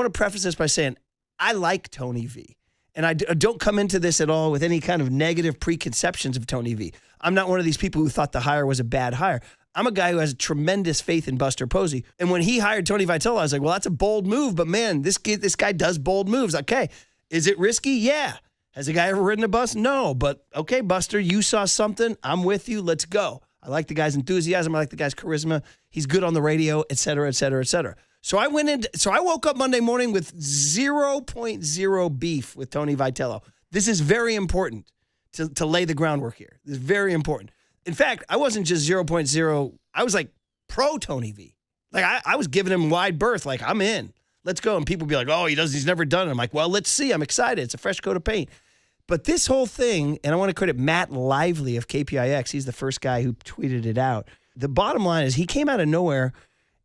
want to preface this by saying I like Tony V. And I don't come into this at all with any kind of negative preconceptions of Tony V. I'm not one of these people who thought the hire was a bad hire. I'm a guy who has tremendous faith in Buster Posey. And when he hired Tony Vitello, I was like, well, that's a bold move. But, man, this guy does bold moves. Okay, is it risky? Yeah. Has a guy ever ridden a bus? No. But, okay, Buster, you saw something. I'm with you. Let's go. I like the guy's enthusiasm. I like the guy's charisma. He's good on the radio, et cetera, et cetera, et cetera. So I woke up Monday morning with 0.0 beef with Tony Vitello. This is very important to lay the groundwork here. This is very important. In fact, I wasn't just 0.0. I was like pro Tony V. Like I was giving him wide berth. Like, I'm in. Let's go. And people be like, oh, he's never done it. I'm like, well, let's see. I'm excited. It's a fresh coat of paint. But this whole thing, and I want to credit Matt Lively of KPIX. He's the first guy who tweeted it out. The bottom line is he came out of nowhere.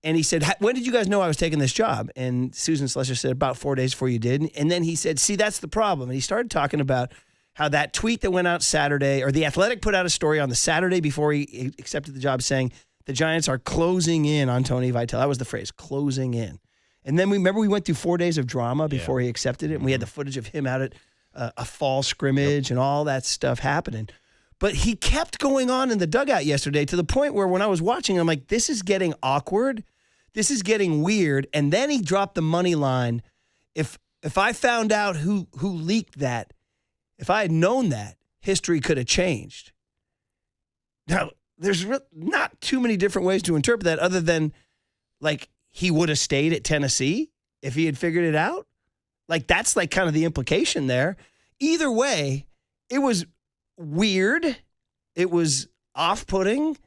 And he said, when did you guys know I was taking this job? And Susan Schlesinger said, about 4 days before you did. And then he said, see, that's the problem. And he started talking about how that tweet that went out Saturday, or The Athletic put out a story on the Saturday before he accepted the job saying the Giants are closing in on Tony Vitello. That was the phrase, closing in. And then we went through 4 days of drama before he accepted it. And we had the footage of him out at a fall scrimmage and all that stuff happening. But he kept going on in the dugout yesterday to the point where when I was watching, I'm like, this is getting awkward. This is getting weird. And then he dropped the money line. If I found out who leaked that, if I had known that, history could have changed. Now, there's not too many different ways to interpret that other than, like, he would have stayed at Tennessee if he had figured it out. Like, that's like kind of the implication there. Either way, it was weird. It was off-putting.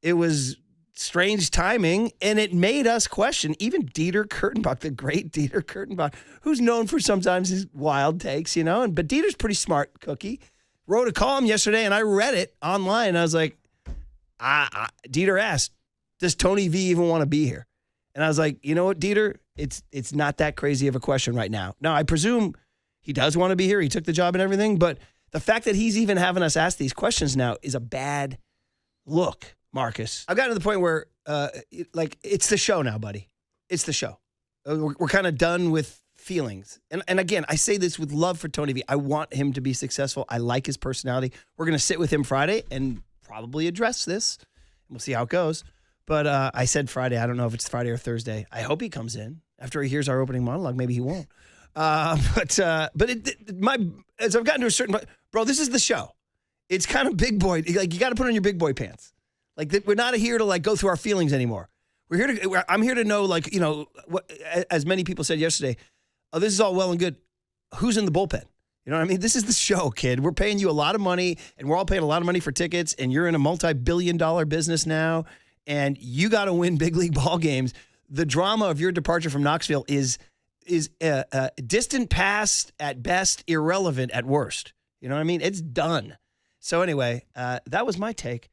It was strange timing, and it made us question even Dieter Kurtenbach, the great Dieter Kurtenbach, who's known for sometimes his wild takes, but Dieter's pretty smart cookie. Wrote a column yesterday, and I read it online, and I was like, Dieter asked, does Tony V even want to be here? And I was like, you know what, Dieter? It's not that crazy of a question right now. Now, I presume he does want to be here. He took the job and everything, but the fact that he's even having us ask these questions now is a bad look, Marcus. I've gotten to the point where, it's the show now, buddy. It's the show. We're kind of done with feelings. And again, I say this with love for Tony V. I want him to be successful. I like his personality. We're going to sit with him Friday and probably address this. We'll see how it goes. But I said Friday. I don't know if it's Friday or Thursday. I hope he comes in after he hears our opening monologue. Maybe he won't. As I've gotten to a certain point, bro, this is the show. It's kind of big boy. Like, you got to put on your big boy pants. Like, we're not here to like go through our feelings anymore. I'm here to know, like, what, as many people said yesterday, oh, this is all well and good. Who's in the bullpen? You know what I mean? This is the show, kid. We're paying you a lot of money, and we're all paying a lot of money for tickets, and you're in a multi-billion-dollar business now, and you got to win big league ball games. The drama of your departure from Knoxville is distant past at best, irrelevant at worst. You know what I mean? It's done. So anyway, that was my take.